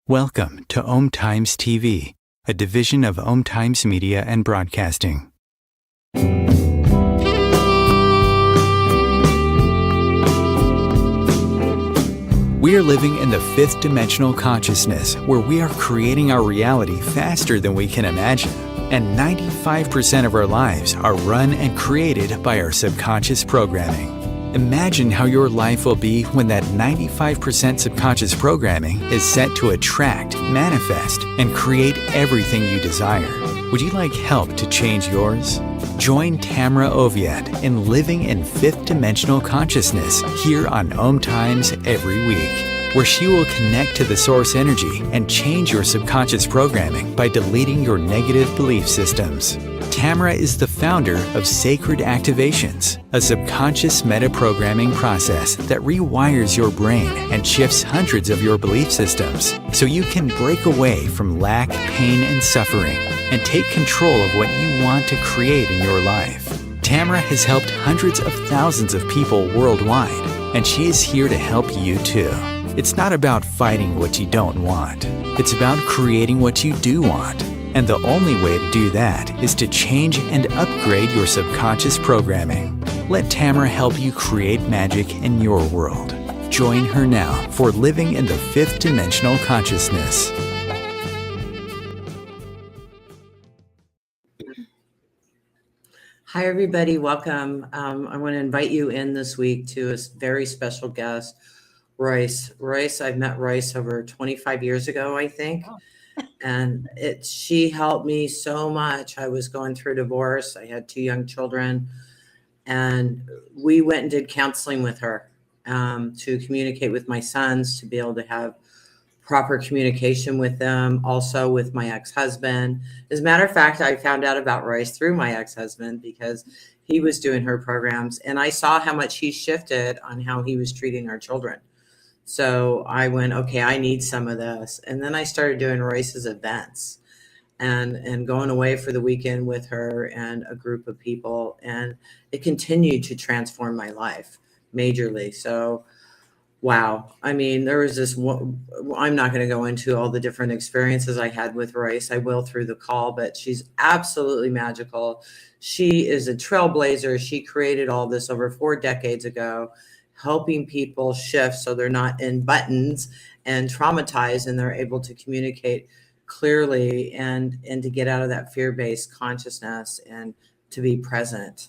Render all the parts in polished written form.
Welcome to Om Times TV, a division of Om Times Media and Broadcasting. We are living in the fifth dimensional consciousness, where we are creating our reality faster than we can imagine. And 95% of our lives are run and created by our subconscious programming. Imagine how your life will be when that 95% subconscious programming is set to attract, manifest, and create everything you desire. Would you like help to change yours? Join Tamra Oviatt in Living in Fifth Dimensional Consciousness here on Om Times every week, where she will connect to the source energy and change your subconscious programming by deleting your negative belief systems. Tamra is the founder of Sacred Activations, a subconscious metaprogramming process that rewires your brain and shifts hundreds of your belief systems so you can break away from lack, pain, and suffering and take control of what you want to create in your life. Tamra has helped hundreds of thousands of people worldwide, and she is here to help you too. It's not about fighting what you don't want. It's about creating what you do want. And the only way to do that is to change and upgrade your subconscious programming. Let Tamra help you create magic in your world. Join her now for Living in the Fifth Dimensional Consciousness. Hi, everybody. Welcome. I want to invite you in this week to a very special guest, Royce. I've met Royce over 25 years ago, I think. Oh. And she helped me so much. I was going through a divorce. I had 2 young children, and we went and did counseling with her to communicate with my sons, to be able to have proper communication with them, also with my ex-husband. As a matter of fact, I found out about Royce through my ex-husband because he was doing her programs, and I saw how much he shifted on how he was treating our children. So I went, okay, I need some of this. And then I started doing Royce's events and going away for the weekend with her and a group of people. And it continued to transform my life majorly. So, wow. I mean, there was this one, I'm not going to go into all the different experiences I had with Royce. I will through the call, but she's absolutely magical. She is a trailblazer. She created all this over 4 decades ago, helping people shift so they're not in buttons and traumatized, and they're able to communicate clearly and to get out of that fear-based consciousness and to be present.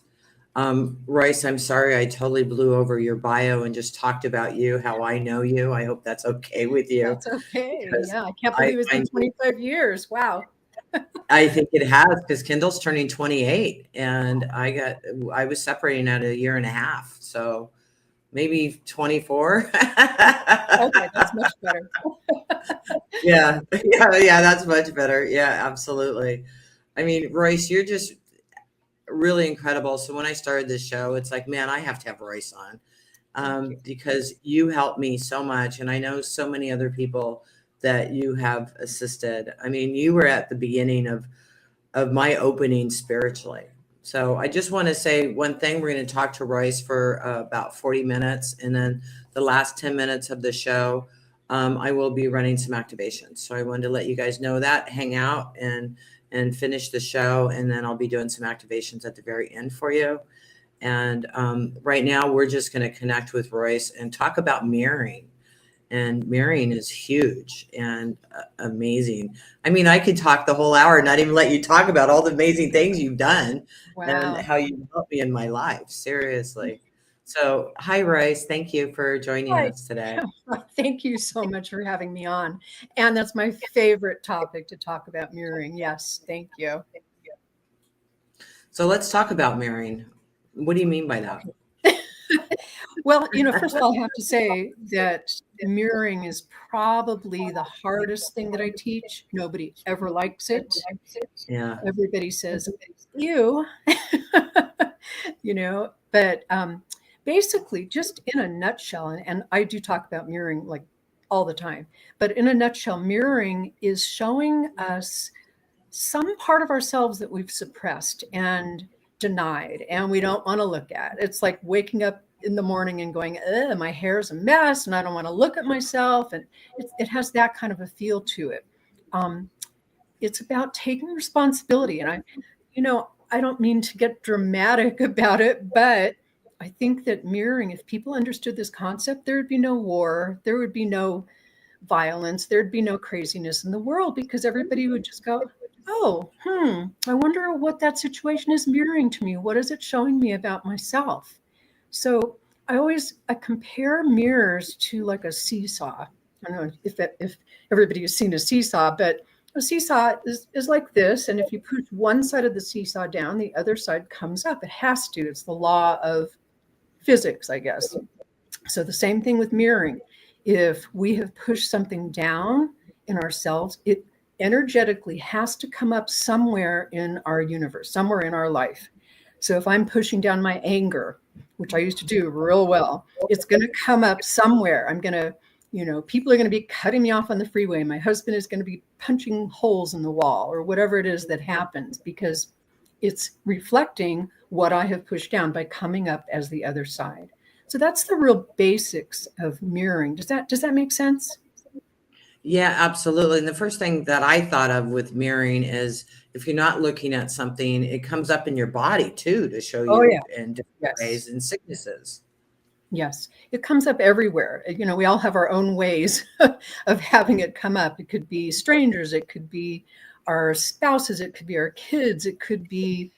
Royce, I'm sorry I totally blew over your bio and just talked about you, how I know you. I hope that's okay with you. That's okay. Yeah, I can't believe it's been 25 years. Wow. I think it has, because Kendall's turning 28, and I was separating at 1.5 years. So maybe 24. Okay, that's much better. Yeah, that's much better. Yeah, absolutely. I mean, Royce, you're just really incredible. So when I started this show, it's like, man, I have to have Royce on because you helped me so much. And I know so many other people that you have assisted. I mean, you were at the beginning of my opening spiritually. So I just want to say one thing. We're going to talk to Royce for about 40 minutes. And then the last 10 minutes of the show, I will be running some activations. So I wanted to let you guys know that. Hang out and finish the show. And then I'll be doing some activations at the very end for you. And right now, we're just going to connect with Royce and talk about mirroring. And mirroring is huge and amazing. I mean, I could talk the whole hour and not even let you talk about all the amazing things you've done. Wow. And how you helped me in my life. Seriously. So, hi, Royce. Thank you for joining us today. Thank you so much for having me on. And that's my favorite topic to talk about, mirroring. Yes, thank you. So let's talk about mirroring. What do you mean by that? Well, first of all, I have to say that mirroring is probably the hardest thing that I teach. Nobody ever likes it. Yeah. Everybody says, ew, but basically, just in a nutshell, and I do talk about mirroring like all the time, but in a nutshell, mirroring is showing us some part of ourselves that we've suppressed and denied and we don't want to look at. It's like waking up in the morning and going, my hair's a mess and I don't want to look at myself. And it has that kind of a feel to it. It's about taking responsibility. And I don't mean to get dramatic about it, but I think that mirroring, if people understood this concept, there would be no war, there would be no violence, there'd be no craziness in the world, because everybody would just go, oh, I wonder what that situation is mirroring to me. What is it showing me about myself? So I compare mirrors to like a seesaw. I don't know if everybody has seen a seesaw, but a seesaw is like this. And if you push one side of the seesaw down, the other side comes up. It has to. It's the law of physics, I guess. So the same thing with mirroring. If we have pushed something down in ourselves, it energetically has to come up somewhere in our universe, somewhere in our life. So if I'm pushing down my anger, which I used to do real well, it's going to come up somewhere. I'm going to, people are going to be cutting me off on the freeway. My husband is going to be punching holes in the wall or whatever it is that happens, because it's reflecting what I have pushed down by coming up as the other side. So that's the real basics of mirroring. Does that make sense? Yeah, absolutely. And the first thing that I thought of with mirroring is, if you're not looking at something, it comes up in your body too, to show you in different ways and sicknesses. Yes, it comes up everywhere. We all have our own ways of having it come up. It could be strangers, it could be our spouses, it could be our kids, it could be,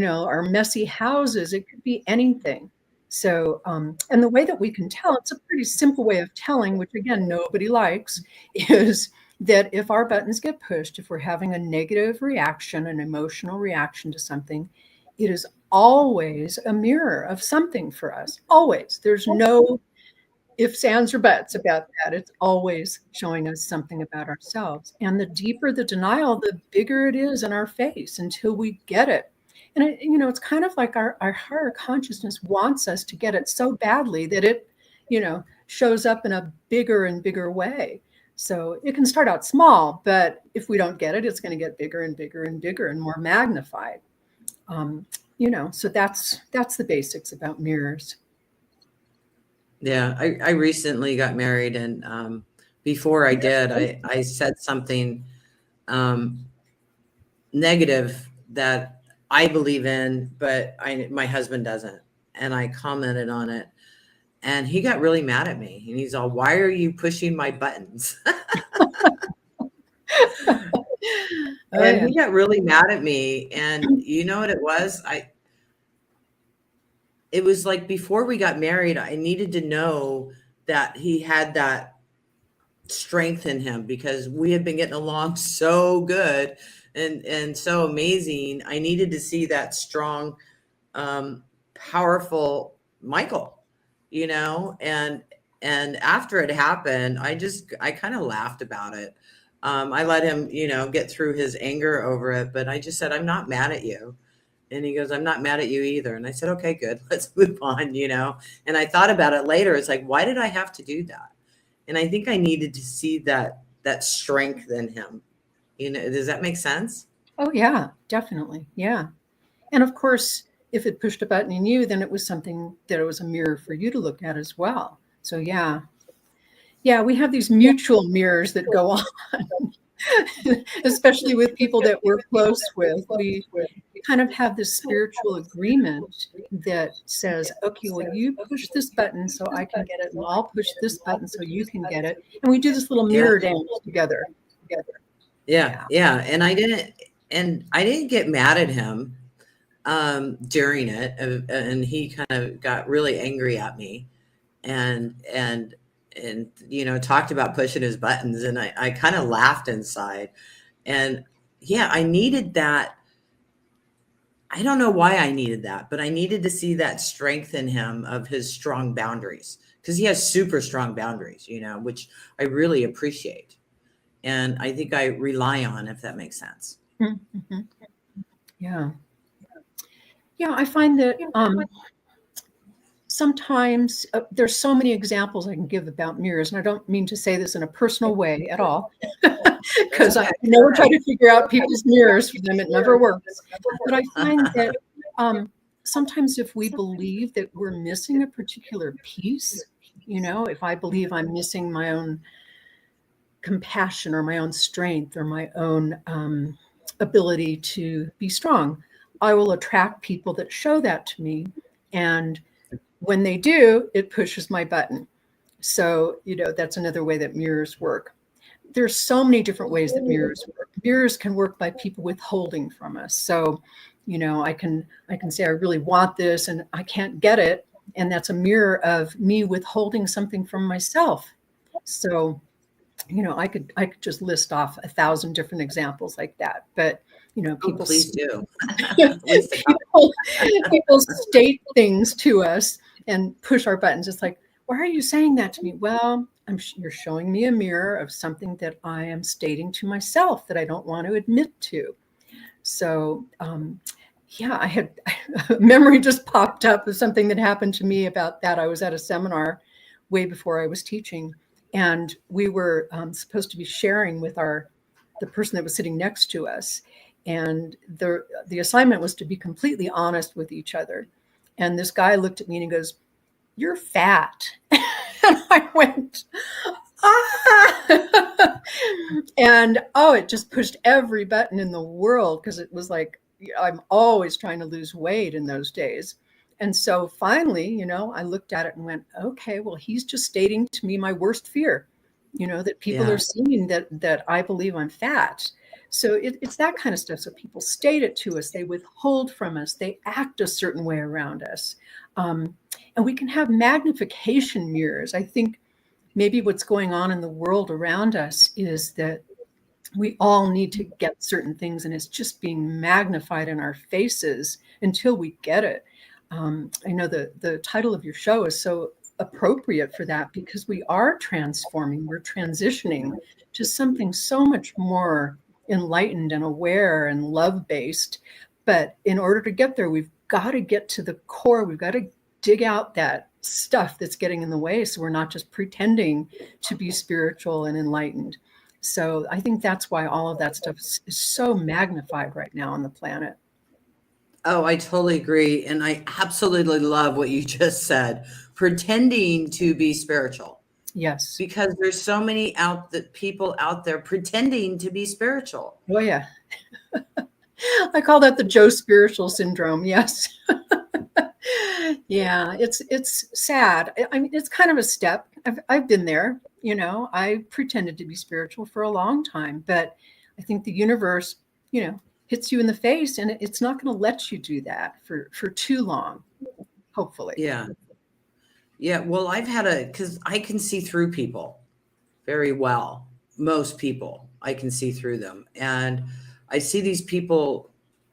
our messy houses, it could be anything. So, and the way that we can tell, it's a pretty simple way of telling, which again, nobody likes, is that if our buttons get pushed, if we're having a negative reaction, an emotional reaction to something, it is always a mirror of something for us. Always. There's no ifs, ands, or buts about that. It's always showing us something about ourselves. And the deeper the denial, the bigger it is in our face until we get it. And it's kind of like our higher consciousness wants us to get it so badly that it, shows up in a bigger and bigger way. So it can start out small, but if we don't get it, it's going to get bigger and bigger and bigger and more magnified. So that's the basics about mirrors. Yeah, I recently got married, and before I did, I said something negative that I believe in, but my husband doesn't. And I commented on it, and he got really mad at me. And he's all, "Why are you pushing my buttons?" And he got really mad at me. And you know what it was? It was like, before we got married, I needed to know that he had that strength in him, because we had been getting along so good and so amazing. I needed to see that strong, powerful Michael, and after it happened, I kind of laughed about it. I let him, get through his anger over it, but I just said, "I'm not mad at you." And he goes, "I'm not mad at you either." And I said, "Okay, good. Let's move on," And I thought about it later. It's like, why did I have to do that? And I think I needed to see that strength in him. Does that make sense? Oh, yeah, definitely. Yeah. And of course, if it pushed a button in you, then it was something that it was a mirror for you to look at as well. So yeah, we have these mutual mirrors that go on, especially with people that we're close with. We kind of have this spiritual agreement that says, okay, well, you push this button so I can get it, and I'll push this button so you can get it. And we do this little mirror dance together. Yeah. And I didn't get mad at him during it. And he kind of got really angry at me and talked about pushing his buttons. And I kind of laughed inside. And yeah, I needed that. I don't know why I needed that, but I needed to see that strength in him of his strong boundaries, because he has super strong boundaries, which I really appreciate. And I think I rely on, if that makes sense. Mm-hmm. Yeah. I find that sometimes there's so many examples I can give about mirrors, and I don't mean to say this in a personal way at all, because I never try to figure out people's mirrors for them. It never works. But I find that sometimes if we believe that we're missing a particular piece, if I believe I'm missing my own compassion or my own strength or my own ability to be strong, I will attract people that show that to me. And when they do, it pushes my button. So, that's another way that mirrors work. There's so many different ways that mirrors work. Mirrors can work by people withholding from us. So, I can say I really want this and I can't get it. And that's a mirror of me withholding something from myself. So, I could just list off 1,000 different examples like that. But people please do. people state things to us and push our buttons. It's like, why are you saying that to me? Well, you're showing me a mirror of something that I am stating to myself that I don't want to admit to. So, I had a memory just popped up of something that happened to me about that. I was at a seminar way before I was teaching, and we were supposed to be sharing with the person that was sitting next to us. And the assignment was to be completely honest with each other. And this guy looked at me and he goes, "You're fat." And I went, ah. And it just pushed every button in the world, because it was like, I'm always trying to lose weight in those days. And so finally, I looked at it and went, okay, well, he's just stating to me my worst fear, that people are seeing that I believe I'm fat. So it's that kind of stuff. So people state it to us, they withhold from us, they act a certain way around us. And we can have magnification mirrors. I think maybe what's going on in the world around us is that we all need to get certain things, and it's just being magnified in our faces until we get it. I know the title of your show is so appropriate for that, because we are transforming, we're transitioning to something so much more enlightened and aware and love-based. But in order to get there, we've got to get to the core. We've got to dig out that stuff that's getting in the way, so we're not just pretending to be spiritual and enlightened. So I think that's why all of that stuff is so magnified right now on the planet. Oh, I totally agree. And I absolutely love what you just said, pretending to be spiritual. Yes. Because there's so many people out there pretending to be spiritual. Oh, yeah. I call that the Joe Spiritual syndrome. Yes. Yeah, it's sad. I mean, it's kind of a step. I've been there. I pretended to be spiritual for a long time, but I think the universe, hits you in the face, and it's not going to let you do that for too long, hopefully. Yeah. Yeah. Well, because I can see through people very well. Most people, I can see through them. And I see these people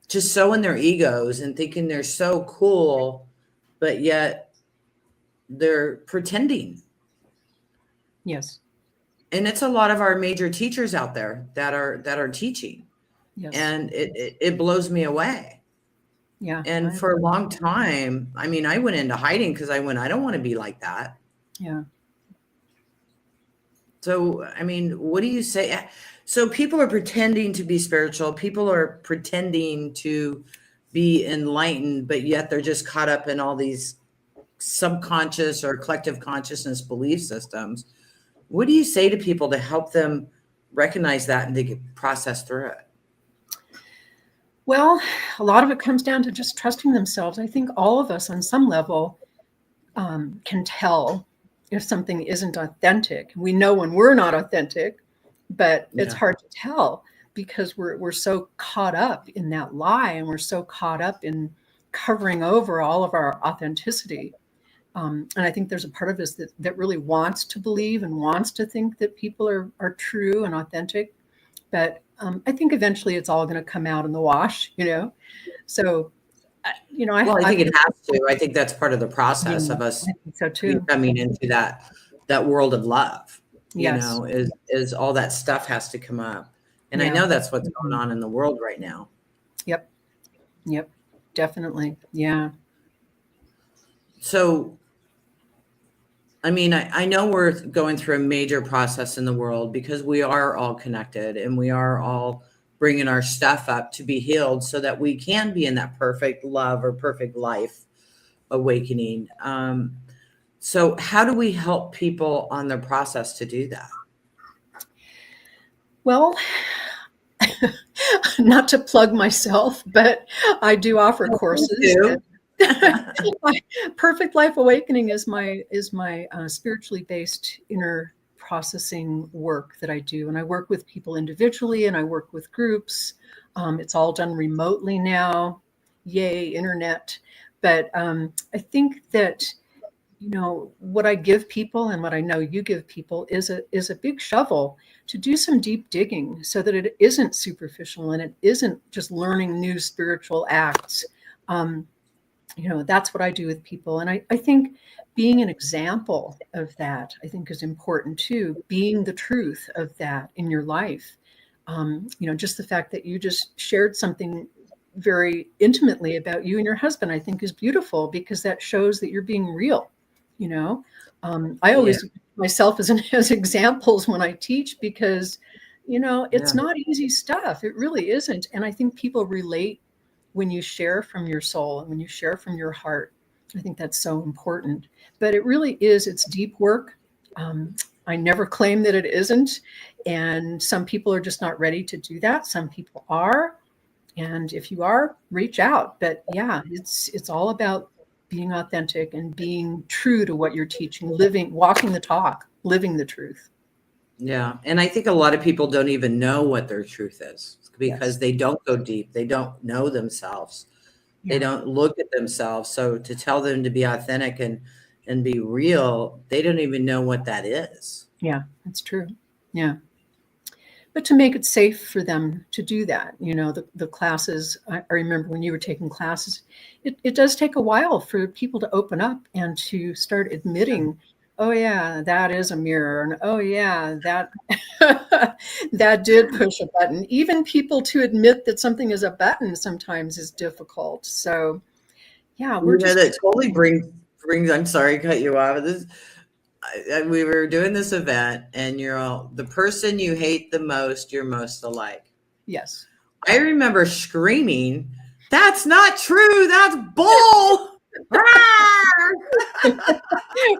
just so in their egos and thinking they're so cool, but yet they're pretending. Yes. And it's a lot of our major teachers out there that are teaching. Yes. And it blows me away. Yeah. And for a long time, I mean, I went into hiding because I don't want to be like that. Yeah. So, I mean, what do you say? So people are pretending to be spiritual. People are pretending to be enlightened, but yet they're just caught up in all these subconscious or collective consciousness belief systems. What do you say to people to help them recognize that and to process through it? Well, a lot of it comes down to just trusting themselves. I think all of us on some level can tell if something isn't authentic. We know when we're not authentic, but it's hard to tell because we're so caught up in that lie, and we're so caught up in covering over all of our authenticity. And I think there's a part of us that really wants to believe and wants to think that people are true and authentic. But I think eventually it's all going to come out in the wash, So, I think it has to. I think that's part of the process of us coming into that world of love. Is all that stuff has to come up. And I know that's what's going on in the world right now. Yep, definitely. Yeah. So, I mean, I know we're going through a major process in the world because we are all connected and we are all bringing our stuff up to be healed so that we can be in that perfect love or perfect life awakening. So how do we help people on their process to do that? Well, not to plug myself, but I do offer courses. Perfect Life Awakening is my spiritually based inner processing work that I do. And I work with people individually and I work with groups. It's all done remotely now. Yay, internet. But I think that, what I give people and what I know you give people is a big shovel to do some deep digging so that it isn't superficial and it isn't just learning new spiritual acts. That's what I do with people. And I think being an example of that, I think is important too, being the truth of that in your life. Just the fact that you just shared something very intimately about you and your husband, I think is beautiful because that shows that you're being real. I always use myself as examples when I teach because, it's not easy stuff. It really isn't. And I think people relate when you share from your soul and when you share from your heart. I think that's so important. But it really is, it's deep work. I never claim that it isn't. And some people are just not ready to do that. Some people are. And if you are, reach out. But yeah, it's all about being authentic and being true to what you're teaching, walking the talk, living the truth. Yeah. And I think a lot of people don't even know what their truth is because they don't go deep. They don't know themselves. Yeah. They don't look at themselves. So to tell them to be authentic and be real, they don't even know what that is. Yeah, that's true. Yeah. But to make it safe for them to do that, the classes, I remember when you were taking classes, it does take a while for people to open up and to start admitting, oh yeah, that is a mirror. And oh yeah, that that did push a button. Even people to admit that something is a button sometimes is difficult. So yeah, that totally brings, I'm sorry to cut you off. We were doing this event and you're all the person you hate the most, you're most alike. Yes. I remember screaming, that's not true. That's bull.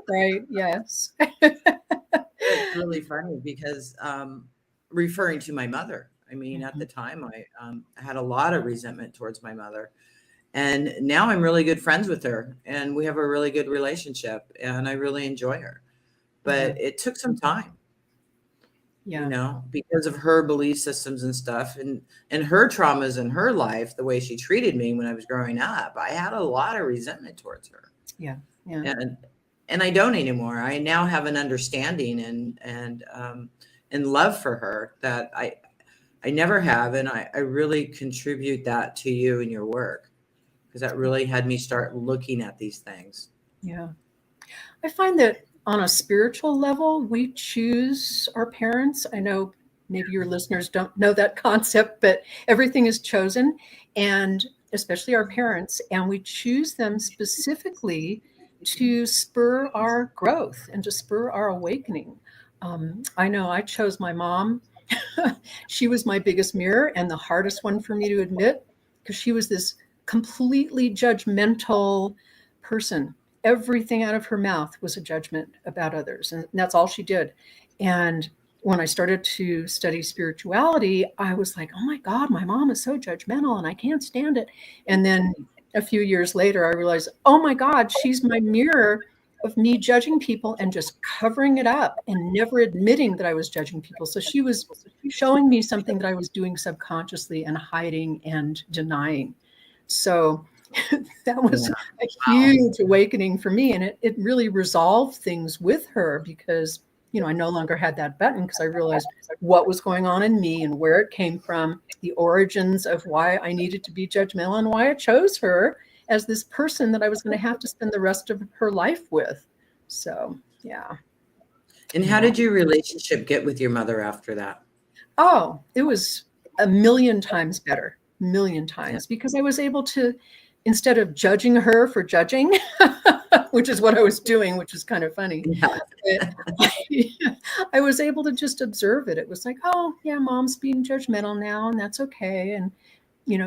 Right. Yes. It's really funny because referring to my mother, I mean, at the time I had a lot of resentment towards my mother. And now I'm really good friends with her and we have a really good relationship and I really enjoy her. But it took some time, because of her belief systems and stuff and her traumas in her life, the way she treated me when I was growing up. I had a lot of resentment towards her. Yeah. Yeah. And I don't anymore. I now have an understanding and love for her that I never have. And I really contribute that to you and your work because that really had me start looking at these things. Yeah. I find that on a spiritual level, we choose our parents. I know maybe your listeners don't know that concept, but everything is chosen, and especially our parents, and we choose them specifically to spur our growth and to spur our awakening. I know I chose my mom. She was my biggest mirror and the hardest one for me to admit because she was this completely judgmental person. Everything out of her mouth was a judgment about others. And that's all she did. And when I started to study spirituality, I was like, oh my God, my mom is so judgmental and I can't stand it. And then a few years later, I realized, oh my God, she's my mirror of me judging people and just covering it up and never admitting that I was judging people. So she was showing me something that I was doing subconsciously and hiding and denying. So that was a huge awakening for me. And it really resolved things with her because, I no longer had that button because I realized what was going on in me and where it came from, the origins of why I needed to be judgmental and why I chose her as this person that I was going to have to spend the rest of her life with. So, yeah. And how did your relationship get with your mother after that? Oh, it was a million times better, because I was able to, instead of judging her for judging, which is what I was doing, which is kind of funny. Yeah. I was able to just observe it. It was like, oh, yeah, mom's being judgmental now, and that's okay. And,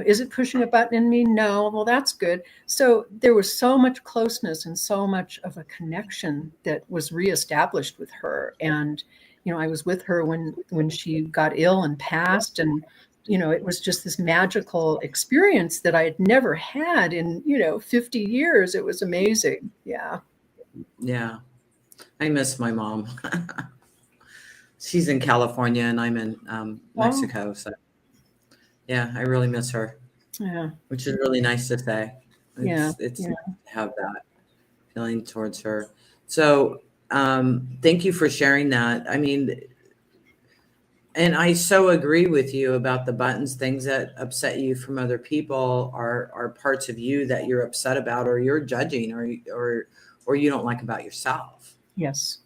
is it pushing a button in me? No. Well, that's good. So there was so much closeness and so much of a connection that was reestablished with her. And, I was with her when she got ill and passed. And, it was just this magical experience that I had never had in, 50 years. It was amazing. Yeah. Yeah. I miss my mom. She's in California and I'm in Mexico. So yeah, I really miss her. Yeah. Which is really nice to say. It's Yeah. nice to have that feeling towards her. So thank you for sharing that. I mean, and I so agree with you about the buttons. Things that upset you from other people are parts of you that you're upset about, or you're judging, or you don't like about yourself. Yes.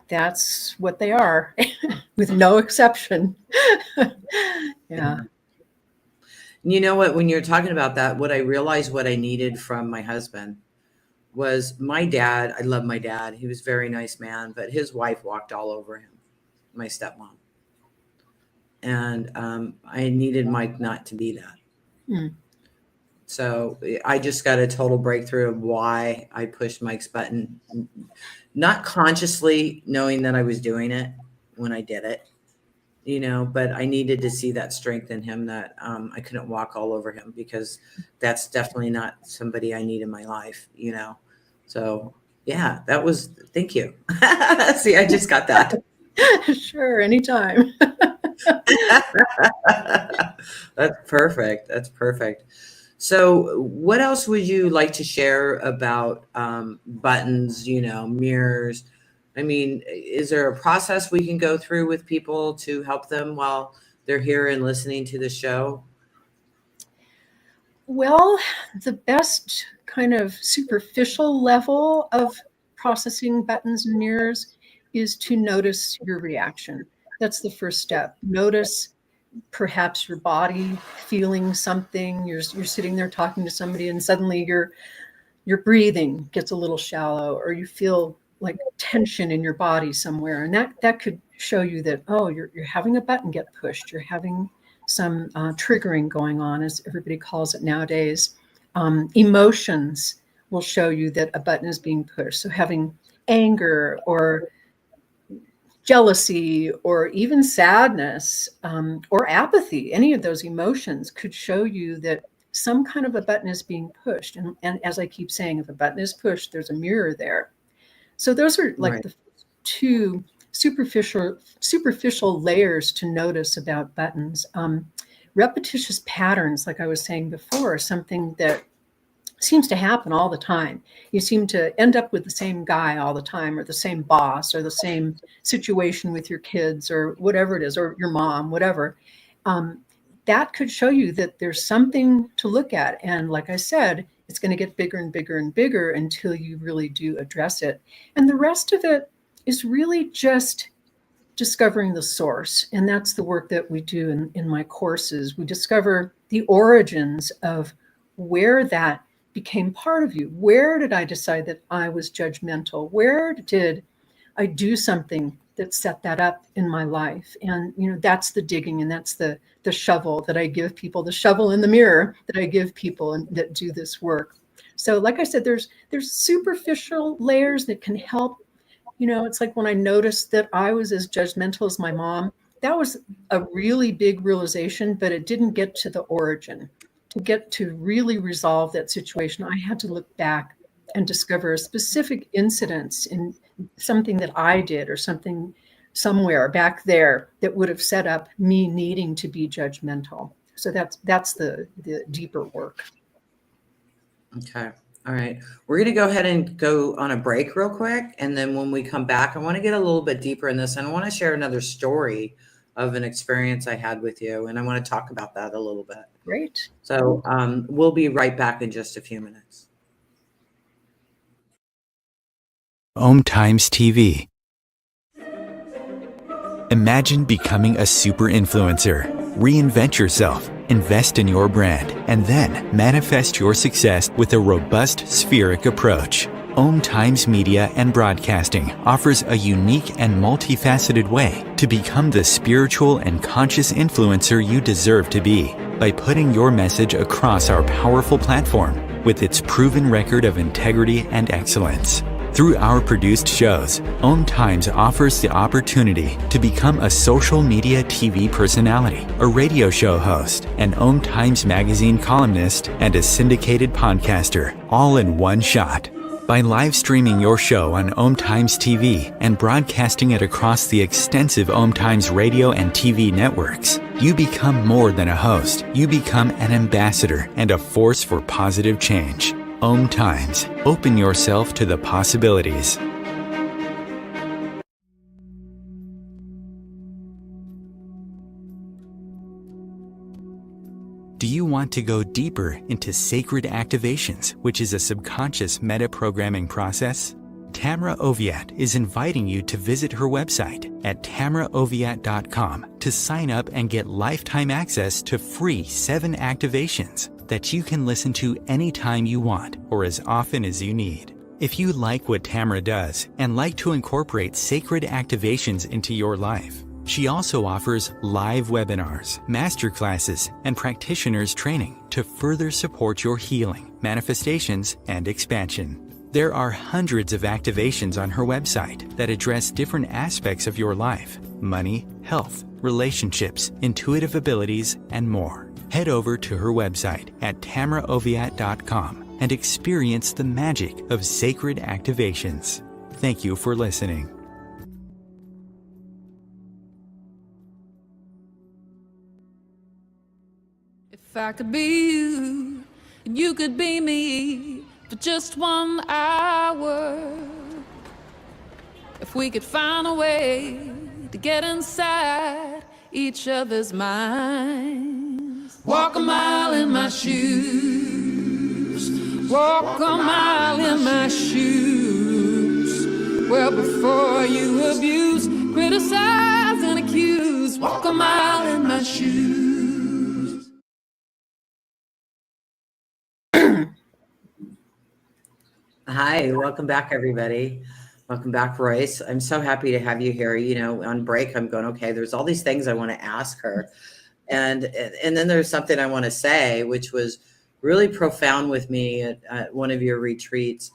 That's what they are, with no exception. Yeah. And you know what? When you're talking about that, what I realized what I needed from my husband was my dad. I love my dad. He was a very nice man, but his wife walked all over him, my stepmom. And I needed Mike not to be that. Mm. So I just got a total breakthrough of why I pushed Mike's button, not consciously knowing that I was doing it when I did it, but I needed to see that strength in him, that I couldn't walk all over him, because that's definitely not somebody I need in my life, So yeah, thank you. See, I just got that. Sure, anytime. That's perfect. That's perfect. So what else would you like to share about buttons, mirrors? I mean, is there a process we can go through with people to help them while they're here and listening to the show? Well, the best kind of superficial level of processing buttons and mirrors is to notice your reaction. That's the first step. Notice perhaps your body feeling something. You're sitting there talking to somebody, and suddenly your breathing gets a little shallow, or you feel like tension in your body somewhere, and that could show you that, oh, you're having a button get pushed. You're having some triggering going on, as everybody calls it nowadays. Emotions will show you that a button is being pushed. So having anger or jealousy or even sadness or apathy, any of those emotions could show you that some kind of a button is being pushed. And as I keep saying, if a button is pushed, there's a mirror there. So those are like the two superficial layers to notice about buttons. Repetitious patterns, like I was saying before, are something that seems to happen all the time. You seem to end up with the same guy all the time, or the same boss, or the same situation with your kids, or whatever it is, or your mom, whatever. That could show you that there's something to look at. And like I said, it's going to get bigger and bigger and bigger until you really do address it. And the rest of it is really just discovering the source. And that's the work that we do in my courses. We discover the origins of where that became part of you. Where did I decide that I was judgmental? Where did I do something that set that up in my life? And, that's the digging, and that's the shovel that I give people, the shovel in the mirror that I give people and that do this work. So like I said, there's superficial layers that can help. It's like when I noticed that I was as judgmental as my mom, that was a really big realization, but it didn't get to the origin. To get to really resolve that situation, I had to look back and discover a specific incidence in something that I did, or something somewhere back there that would have set up me needing to be judgmental. So that's the deeper work. Okay. All right. We're going to go ahead and go on a break real quick. And then when we come back, I want to get a little bit deeper in this. And I want to share another story of an experience I had with you. And I want to talk about that a little bit. Great. So we'll be right back in just a few minutes. Om Times TV. Imagine becoming a super influencer. Reinvent yourself. Invest in your brand and then manifest your success with a robust spheric approach. Om Times Media and Broadcasting offers a unique and multifaceted way to become the spiritual and conscious influencer you deserve to be by putting your message across our powerful platform with its proven record of integrity and excellence. Through our produced shows, Om Times offers the opportunity to become a social media TV personality, a radio show host, an Om Times magazine columnist, and a syndicated podcaster, all in one shot. By live streaming your show on Om Times TV and broadcasting it across the extensive Om Times radio and TV networks, you become more than a host. You become an ambassador and a force for positive change. Om Times. Open yourself to the possibilities. Do you want to go deeper into sacred activations, which is a subconscious metaprogramming process? Tamra Oviatt is inviting you to visit her website at tamraoviatt.com to sign up and get lifetime access to free 7 activations that you can listen to anytime you want or as often as you need. If you like what Tamra does and like to incorporate sacred activations into your life, she also offers live webinars, masterclasses, and practitioners training to further support your healing, manifestations, and expansion. There are hundreds of activations on her website that address different aspects of your life: money, health, relationships, intuitive abilities, and more. Head over to her website at tamraoviatt.com and experience the magic of sacred activations. Thank you for listening. If I could be you, and you could be me for just 1 hour. If we could find a way to get inside each other's minds. Walk a mile in my shoes. Walk a mile in my shoes. Well, before you abuse, criticize, and accuse. Walk a mile in my shoes. Hi, welcome back, everybody. Welcome back, Royce. I'm so happy to have you here. You know, on break, I'm going, okay, there's all these things I want to ask her. And then there's something I want to say, which was really profound with me at one of your retreats.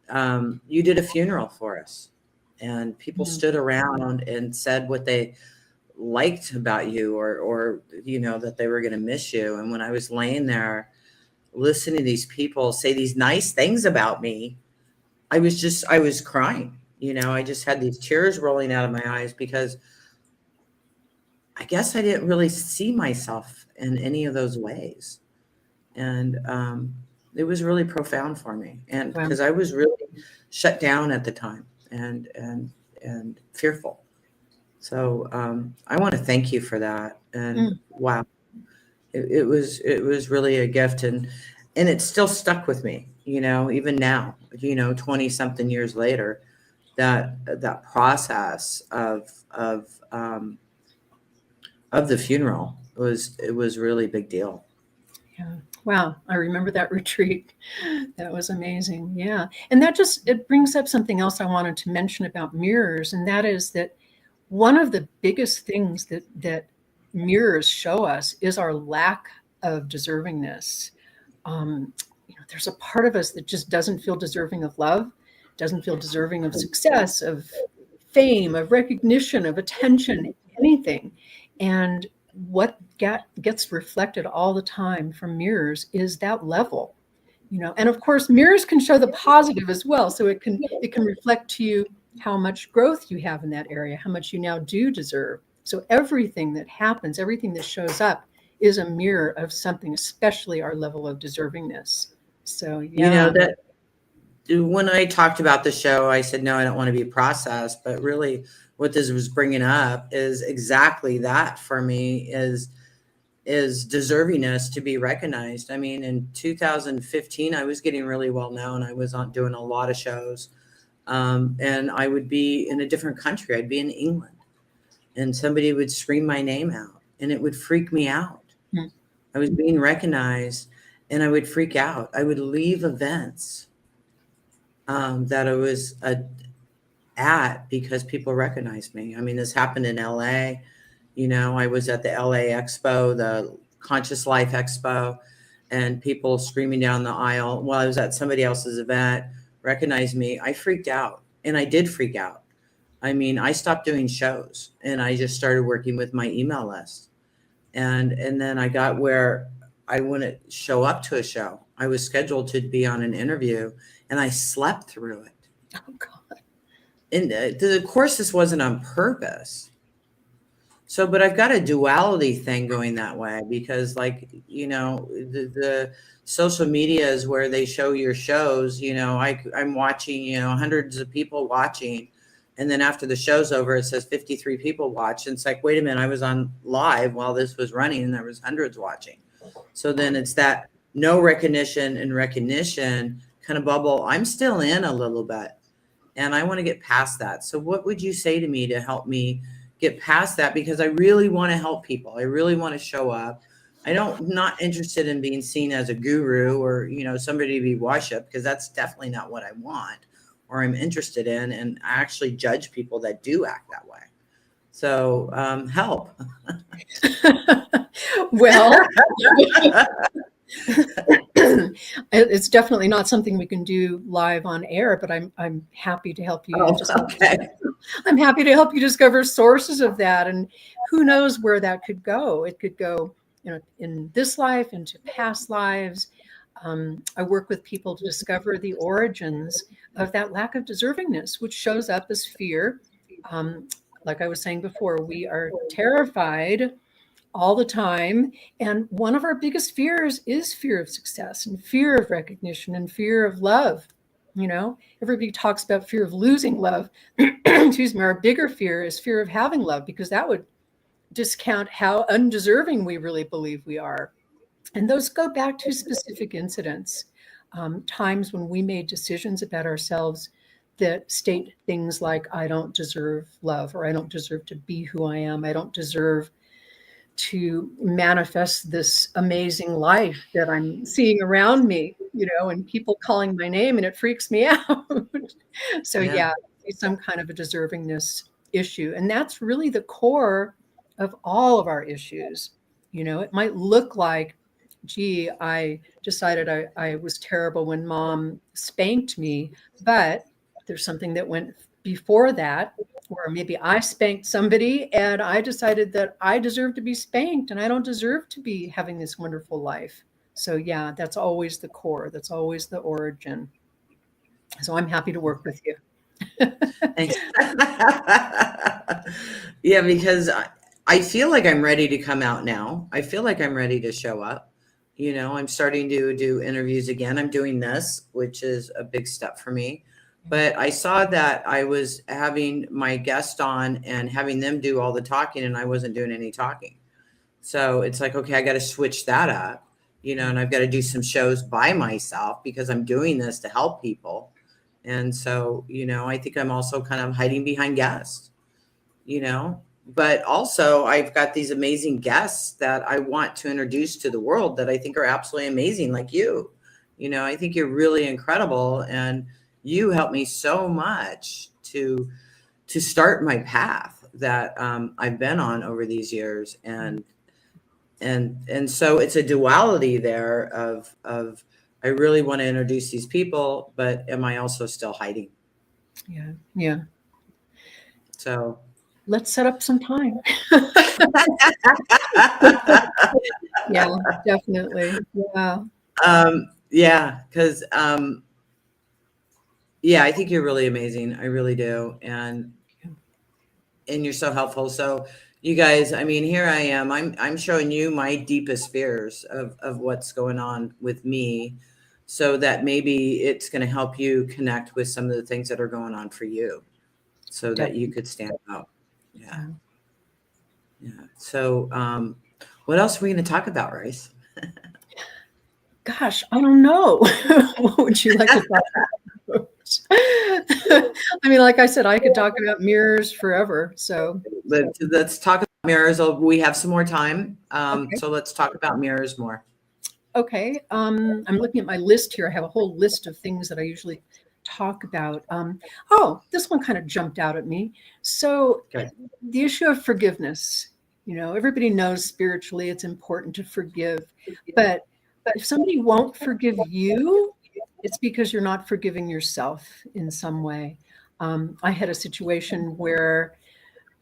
You did a funeral for us, and people stood around and said what they liked about you, or you know, that they were going to miss you. And when I was laying there listening to these people say these nice things about me, I was crying. You know, I just had these tears rolling out of my eyes because I guess I didn't really see myself in any of those ways. And it was really profound for me. And because I was really shut down at the time and fearful. So I want to thank you for that. And wow. It was really a gift, and it still stuck with me, you know, even now, you know, 20 something years later, that process of the funeral was really a big deal. Yeah. Wow. I remember that retreat. That was amazing. Yeah. And it brings up something else I wanted to mention about mirrors. And that is that one of the biggest things that mirrors show us is our lack of deservingness. You know, there's a part of us that just doesn't feel deserving of love, doesn't feel deserving of success, of fame, of recognition, of attention, anything. And what gets reflected all the time from mirrors is that level, you know. And of course, mirrors can show the positive as well. So it can reflect to you how much growth you have in that area, how much you now do deserve. So everything that happens, everything that shows up is a mirror of something, especially our level of deservingness. So, yeah. You know, that when I talked about the show, I said, no, I don't want to be processed. But really what this was bringing up is exactly that for me is deservingness to be recognized. I mean, in 2015, I was getting really well known. I was doing a lot of shows. And I would be in a different country. I'd be in England. And somebody would scream my name out, and it would freak me out. I was being recognized, and I would freak out. I would leave events that I was at because people recognized me. I mean, this happened in LA. You know, I was at the LA Expo, the Conscious Life Expo, and people screaming down the aisle while I was at somebody else's event recognized me. I freaked out, and I did freak out. I mean, I stopped doing shows, and I just started working with my email list. And then I got where I wouldn't show up to a show. I was scheduled to be on an interview, and I slept through it. Oh, God. And of course, this wasn't on purpose. So, but I've got a duality thing going that way because, like, you know, the social media is where they show your shows. You know, I'm watching, you know, hundreds of people watching. And then after the show's over, it says 53 people watched. And it's like, wait a minute, I was on live while this was running and there was hundreds watching. So then it's that no recognition and recognition kind of bubble. I'm still in a little bit and I want to get past that. So what would you say to me to help me get past that? Because I really want to help people. I really want to show up. Not interested in being seen as a guru or, you know, somebody to be worshipped, because that's definitely not what I want or I'm interested in. And I actually judge people that do act that way. So help. Well, it's definitely not something we can do live on air, but I'm happy to help you. Okay. I'm happy to help you discover sources of that, and who knows where that could go. It could go, you know, in this life, into past lives. I work with people to discover the origins of that lack of deservingness, which shows up as fear. Like I was saying before, we are terrified all the time. And one of our biggest fears is fear of success and fear of recognition and fear of love. You know, everybody talks about fear of losing love. Excuse me. Our bigger fear is fear of having love, because that would discount how undeserving we really believe we are. And those go back to specific incidents, times when we made decisions about ourselves that state things like, I don't deserve love, or I don't deserve to be who I am. I don't deserve to manifest this amazing life that I'm seeing around me, you know, and people calling my name, and it freaks me out. So yeah, it's some kind of a deservingness issue. And that's really the core of all of our issues. You know, it might look like, gee, I decided I was terrible when mom spanked me, but there's something that went before that, or maybe I spanked somebody and I decided that I deserve to be spanked and I don't deserve to be having this wonderful life. So yeah, that's always the core. That's always the origin. So I'm happy to work with you. Thanks. Yeah, because I feel like I'm ready to come out now. I feel like I'm ready to show up. You know, I'm starting to do interviews again. I'm doing this, which is a big step for me. But I saw that I was having my guest on and having them do all the talking, and I wasn't doing any talking. So it's like, okay, I got to switch that up, you know, and I've got to do some shows by myself because I'm doing this to help people. And so, you know, I think I'm also kind of hiding behind guests, you know, but also I've got these amazing guests that I want to introduce to the world that I think are absolutely amazing, like you. You know, I think you're really incredible, and you helped me so much to start my path that I've been on over these years. And so it's a duality there of I really want to introduce these people, but am I also still hiding? Yeah. Yeah. So let's set up some time. Yeah, definitely. Yeah. Yeah. Cause yeah, I think you're really amazing. I really do. And you're so helpful. So you guys, I mean, here I am, I'm showing you my deepest fears of what's going on with me, so that maybe it's going to help you connect with some of the things that are going on for you, so that you could stand out. Yeah. Yeah. So what else are we going to talk about, Royce? Gosh, I don't know. What would you like to talk about? I mean, like I said, I could talk about mirrors forever. So let's talk mirrors. We have some more time. Okay. So let's talk about mirrors more. Okay. I'm looking at my list here. I have a whole list of things that I usually talk about. This one kind of jumped out at me. So Okay. the issue of forgiveness, everybody knows spiritually it's important to forgive, but if somebody won't forgive you, it's because you're not forgiving yourself in some way. I had a situation where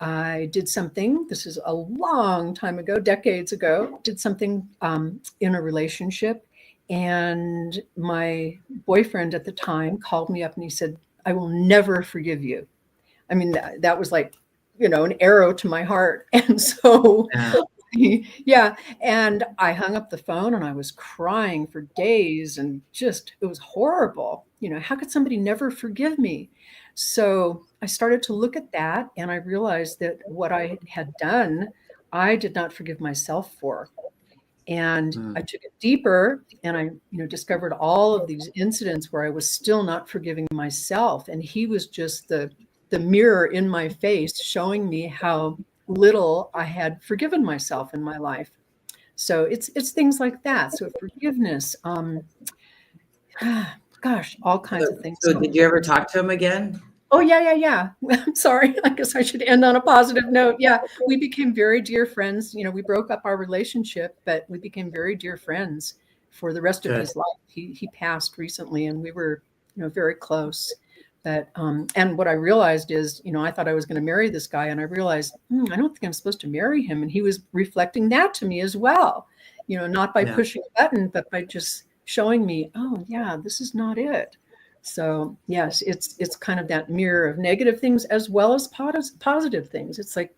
I did something, this is a long time ago, decades ago, did something in a relationship. And my boyfriend at the time called me up and he said, I will never forgive you. I mean, that was like, an arrow to my heart. And so, yeah. And I hung up the phone and I was crying for days and it was horrible. How could somebody never forgive me? So I started to look at that and I realized that what I had done, I did not forgive myself for. And I took it deeper and I, discovered all of these incidents where I was still not forgiving myself. And he was just the mirror in my face showing me how little I had forgiven myself in my life. So it's things like that. So forgiveness, gosh, all kinds of things. So did you ever talk to him again? Oh, yeah. I'm sorry. I guess I should end on a positive note. Yeah, we became very dear friends. We broke up our relationship, but we became very dear friends for the rest of his life. He passed recently and we were, very close. But, and what I realized is, I thought I was going to marry this guy and I realized, I don't think I'm supposed to marry him. And he was reflecting that to me as well, not by pushing a button, but by just showing me, oh yeah, this is not it. So yes, it's kind of that mirror of negative things as well as positive things. It's like,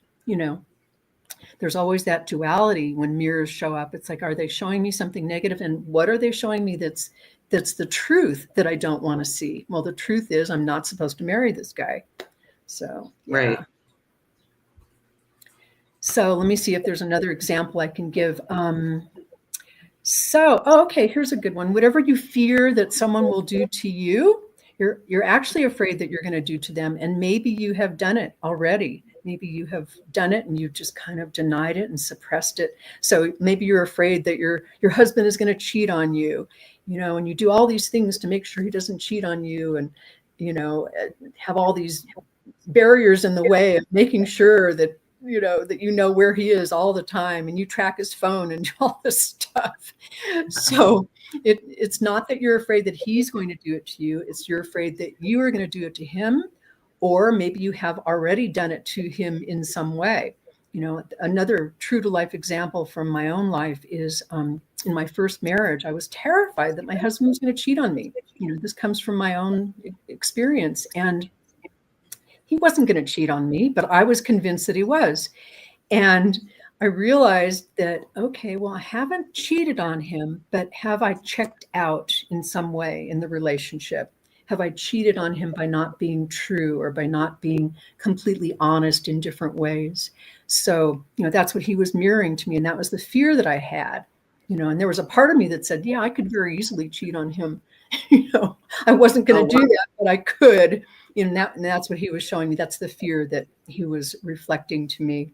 there's always that duality when mirrors show up. It's like, are they showing me something negative? And what are they showing me that's the truth that I don't want to see? Well, the truth is I'm not supposed to marry this guy. So, yeah. Right. So let me see if there's another example I can give. Okay, here's a good one. Whatever you fear that someone will do to you, you're actually afraid that you're going to do to them. And maybe you have done it already. Maybe you have done it and you've just kind of denied it and suppressed it. So maybe you're afraid that your husband is going to cheat on you, and you do all these things to make sure he doesn't cheat on you and, have all these barriers in the way of making sure that where he is all the time and you track his phone and do all this stuff. So it's not that you're afraid that he's going to do it to you. It's you're afraid that you are going to do it to him, or maybe you have already done it to him in some way. Another true to life example from my own life is in my first marriage, I was terrified that my husband was going to cheat on me. This comes from my own experience, and he wasn't going to cheat on me, but I was convinced that he was. And I realized that, okay, well, I haven't cheated on him, but have I checked out in some way in the relationship? Have I cheated on him by not being true or by not being completely honest in different ways? So, that's what he was mirroring to me. And that was the fear that I had, and there was a part of me that said, yeah, I could very easily cheat on him. I wasn't going to do that, but I could. And that's what he was showing me. That's the fear that he was reflecting to me.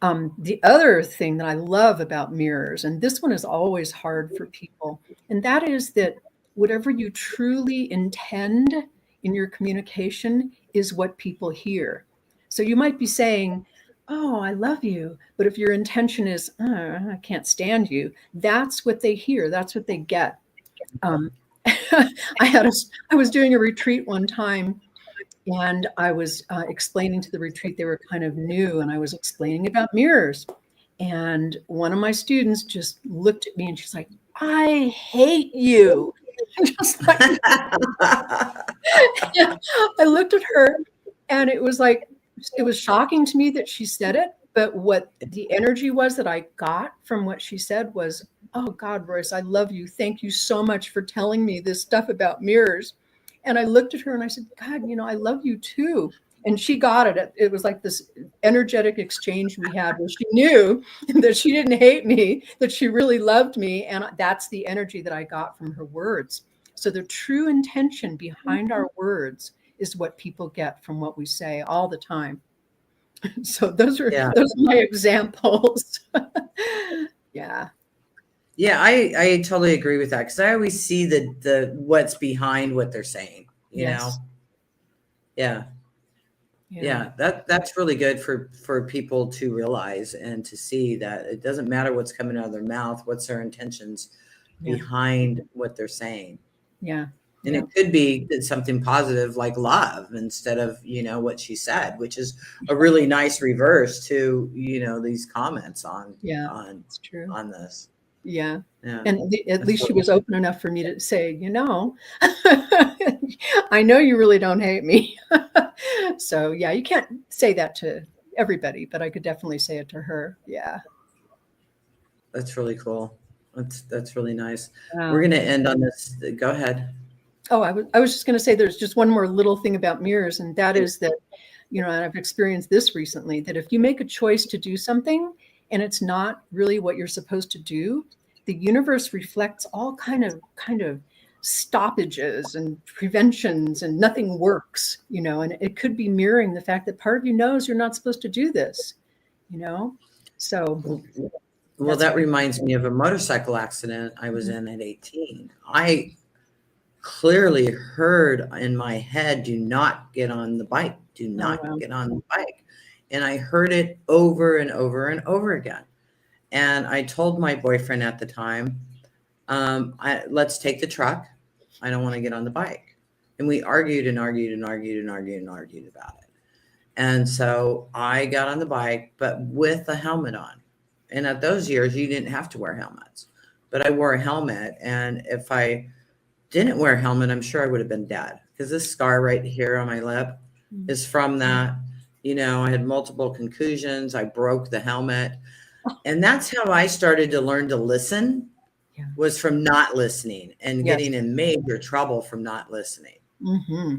The other thing that I love about mirrors, and this one is always hard for people, and that is that whatever you truly intend in your communication is what people hear. So you might be saying, oh, I love you. But if your intention is, I can't stand you, that's what they hear. That's what they get. I was doing a retreat one time and I was explaining to the retreat, they were kind of new, and I was explaining about mirrors. And one of my students just looked at me and she's like, I hate you. Just like, yeah, I looked at her and it was like, it was shocking to me that she said it. But what the energy was that I got from what she said was, oh God, Royce, I love you. Thank you so much for telling me this stuff about mirrors. And I looked at her and I said, God, I love you too. And she got it. It was like this energetic exchange we had where she knew that she didn't hate me, that she really loved me. And that's the energy that I got from her words. So the true intention behind our words is what people get from what we say all the time. So those are my examples. Yeah. Yeah, I totally agree with that, because I always see the what's behind what they're saying, you know? Yeah. Yeah, that's really good for people to realize and to see that it doesn't matter what's coming out of their mouth, what's their intentions behind what they're saying. Yeah. And it could be something positive like love instead of, what she said, which is a really nice reverse to, these comments on it's true. on this. Yeah. Yeah. And at least she was open enough for me to say, I know you really don't hate me. So yeah, you can't say that to everybody, but I could definitely say it to her. Yeah. That's really cool. That's really nice. We're going to end on this. Go ahead. Oh, I was just going to say there's just one more little thing about mirrors, and that is that, and I've experienced this recently, that if you make a choice to do something and it's not really what you're supposed to do, the universe reflects all kind of stoppages and preventions, and nothing works, and it could be mirroring the fact that part of you knows you're not supposed to do this, so. Well, that reminds me of a motorcycle accident I was in at 18. I clearly heard in my head, do not get on the bike. Do not get on the bike. And I heard it over and over and over again. And I told my boyfriend at the time, let's take the truck. I don't want to get on the bike. And we argued and argued and argued and argued and argued about it. And so I got on the bike, but with a helmet on. And at those years, you didn't have to wear helmets. But I wore a helmet. And if I didn't wear a helmet, I'm sure I would have been dead, because this scar right here on my lip is from that. I had multiple concussions. I broke the helmet. And that's how I started to learn to listen, was from not listening and getting in major trouble from not listening. Mm-hmm.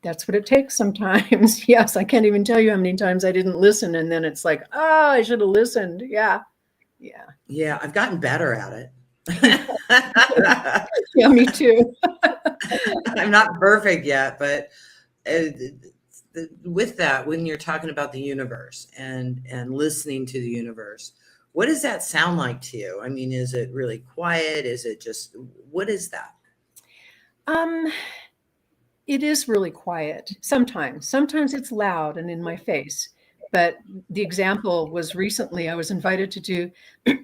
That's what it takes sometimes. Yes, I can't even tell you how many times I didn't listen. And then it's like, oh, I should have listened. Yeah. Yeah. Yeah, I've gotten better at it. Yeah, me too. I'm not perfect yet, but with that, when you're talking about the universe and listening to the universe, what does that sound like to you? I mean, is it really quiet? Is it just, what is that? It is really quiet. Sometimes it's loud and in my face. But the example was recently I was invited to do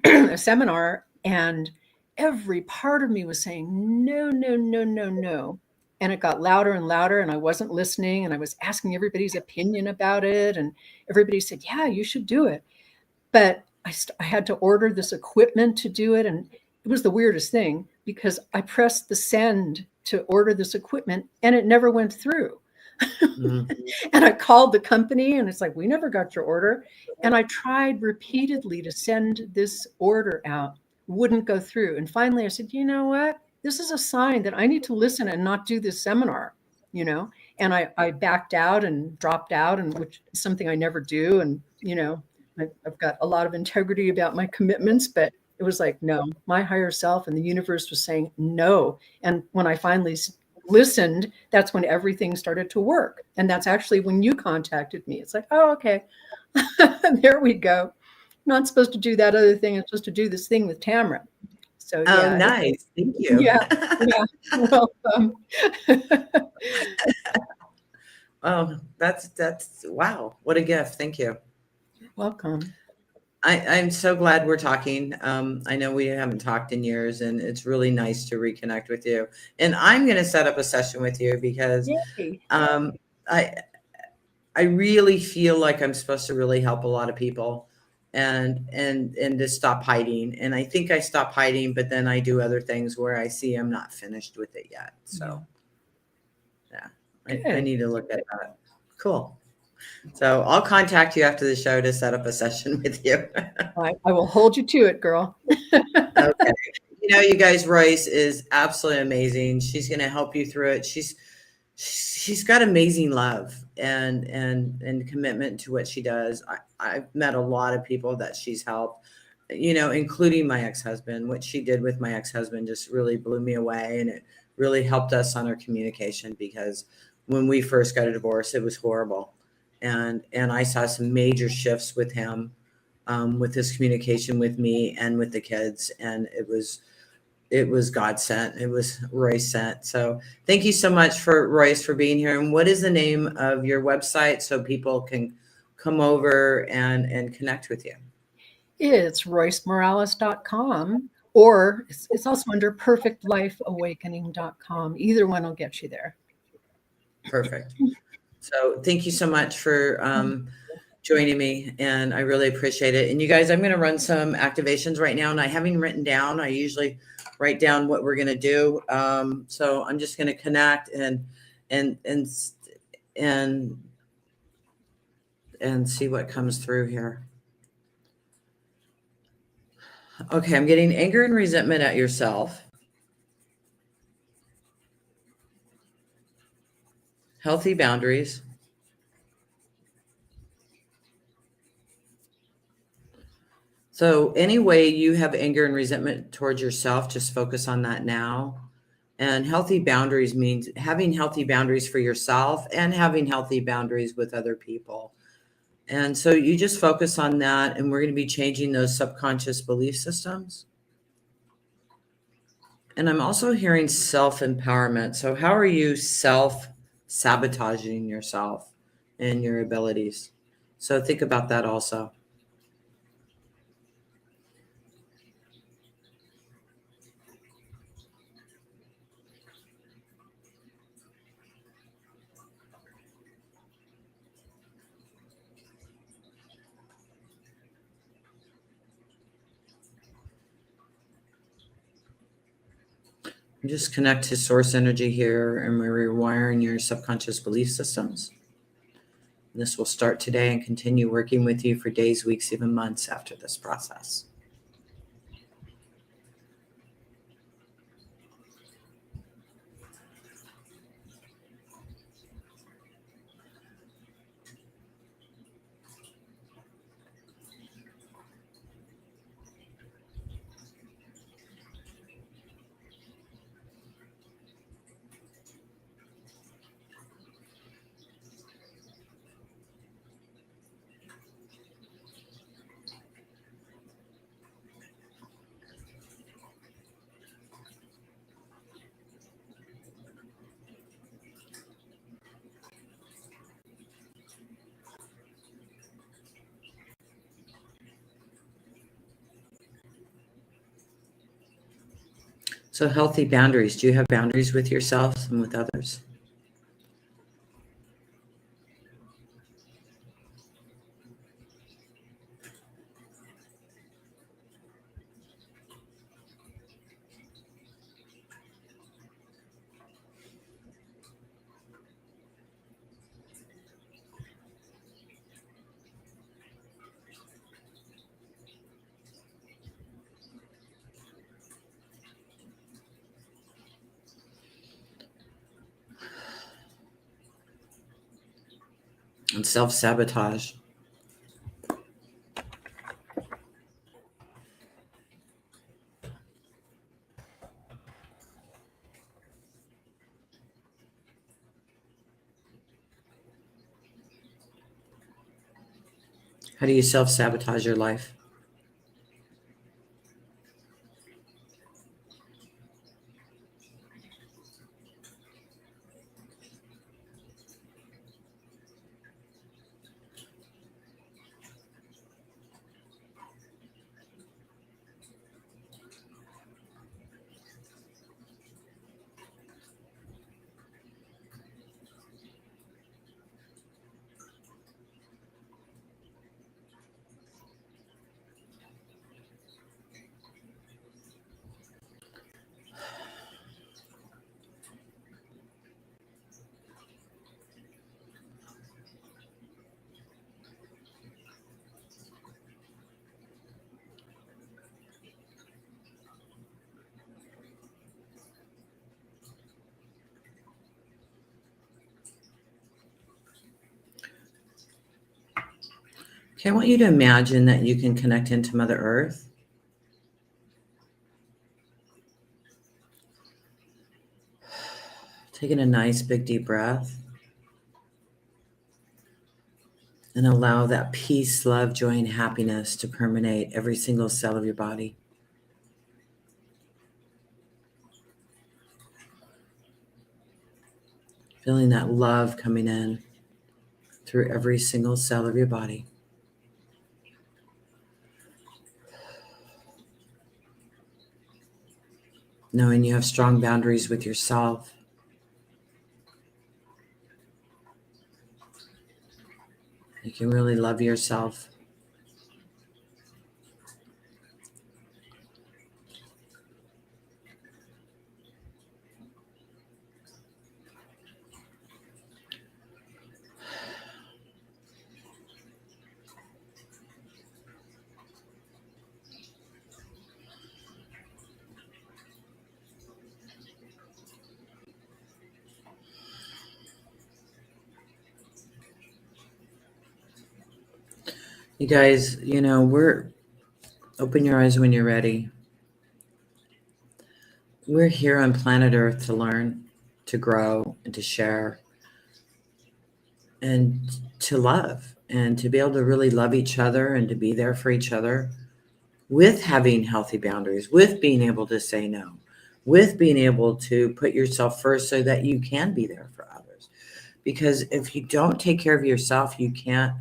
a seminar, and every part of me was saying, no, no, no, no, no. And it got louder and louder, and I wasn't listening, and I was asking everybody's opinion about it. And everybody said, yeah, you should do it. But I had to order this equipment to do it. And it was the weirdest thing, because I pressed the send to order this equipment and it never went through. Mm-hmm. And I called the company and it's like, we never got your order. And I tried repeatedly to send this order out, wouldn't go through. And finally I said, you know what? This is a sign that I need to listen and not do this seminar, and I backed out and dropped out, and which is something I never do. And, I've got a lot of integrity about my commitments, but it was like, no, my higher self and the universe was saying no. And when I finally listened, that's when everything started to work. And that's actually when you contacted me. It's like, oh, okay, there we go. Not supposed to do that other thing. I'm supposed to do this thing with Tamra. So, yeah. Oh, nice. Thank you. Yeah. Welcome. Oh, that's wow. What a gift. Thank you. You're welcome. I'm so glad we're talking. I know we haven't talked in years, and it's really nice to reconnect with you. And I'm going to set up a session with you because I really feel like I'm supposed to really help a lot of people, and to stop hiding. And I think I stop hiding, but then I do other things where I see I'm not finished with it yet. So I need to look at that. Cool. So I'll contact you after the show to set up a session with you. I will hold you to it, girl. Okay. You guys, Royce is absolutely amazing. She's going to help you through it. She's got amazing love and commitment to what she does. I've met a lot of people that she's helped, including my ex-husband. What she did with my ex-husband just really blew me away. And it really helped us on our communication, because when we first got a divorce, it was horrible. and I saw some major shifts with him, with his communication with me and with the kids, and it was God sent. It was Royce sent. So thank you so much for Royce for being here. And what is the name of your website so people can come over and connect with you? It's roycemorales.com, or it's also under perfectlifeawakening.com. Either one will get you there. Perfect. So thank you so much for joining me, and I really appreciate it. And you guys, I'm going to run some activations right now, and I haven't written down. I usually write down what we're going to do. So I'm just going to connect and see what comes through here. Okay, I'm getting anger and resentment at yourself. Healthy boundaries. So any way you have anger and resentment towards yourself, just focus on that now. And healthy boundaries means having healthy boundaries for yourself and having healthy boundaries with other people. And so you just focus on that, and we're going to be changing those subconscious belief systems. And I'm also hearing self-empowerment. So how are you self-sabotaging yourself and your abilities? So think about that also. Just connect to source energy here, and we're rewiring your subconscious belief systems. And this will start today and continue working with you for days, weeks, even months after this process. So healthy boundaries. Do you have boundaries with yourself and with others? And self-sabotage. How do you self-sabotage your life? Okay, I want you to imagine that you can connect into Mother Earth. Taking a nice big deep breath. And allow that peace, love, joy, and happiness to permeate every single cell of your body. Feeling that love coming in through every single cell of your body. Knowing you have strong boundaries with yourself. You can really love yourself. You guys, open your eyes when you're ready. We're here on planet Earth to learn, to grow, and to share, and to love, and to be able to really love each other and to be there for each other with having healthy boundaries, with being able to say no, with being able to put yourself first so that you can be there for others. Because if you don't take care of yourself, you can't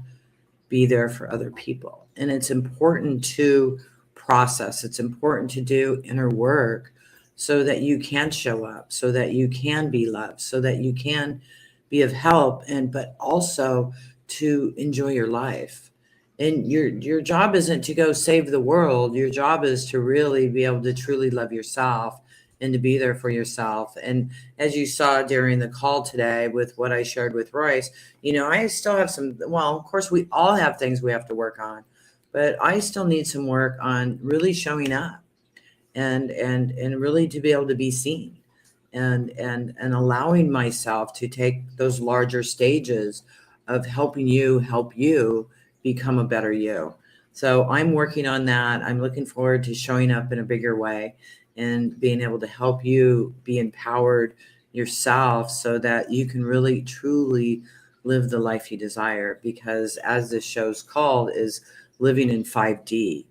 be there for other people. And it's important to process. It's important to do inner work so that you can show up, so that you can be loved, so that you can be of help, but also to enjoy your life. And your job isn't to go save the world. Your job is to really be able to truly love yourself and to be there for yourself. And as you saw during the call today with what I shared with Royce, I still have of course we all have things we have to work on, but I still need some work on really showing up and really to be able to be seen and allowing myself to take those larger stages of helping you help you become a better you. So I'm working on that. I'm looking forward to showing up in a bigger way and being able to help you be empowered yourself so that you can really truly live the life you desire. Because as this show's called is living in 5D,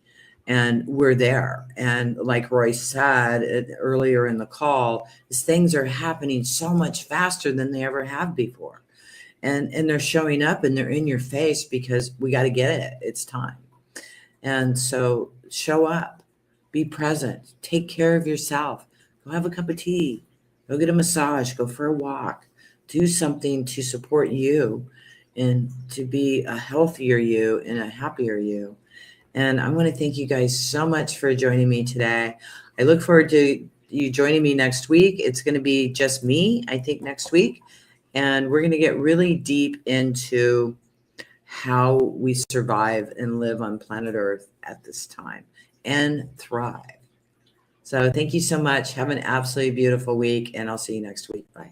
and we're there. And like Royce said earlier in the call, is things are happening so much faster than they ever have before. And they're showing up and they're in your face because we got to get it. It's time. And so show up. Be present. Take care of yourself. Go have a cup of tea. Go get a massage. Go for a walk. Do something to support you and to be a healthier you and a happier you. And I want to thank you guys so much for joining me today. I look forward to you joining me next week. It's going to be just me, I think, next week. And we're going to get really deep into how we survive and live on planet Earth at this time and thrive. So thank you so much. Have an absolutely beautiful week, and I'll see you next week. Bye.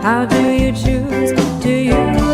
How do you choose? Do you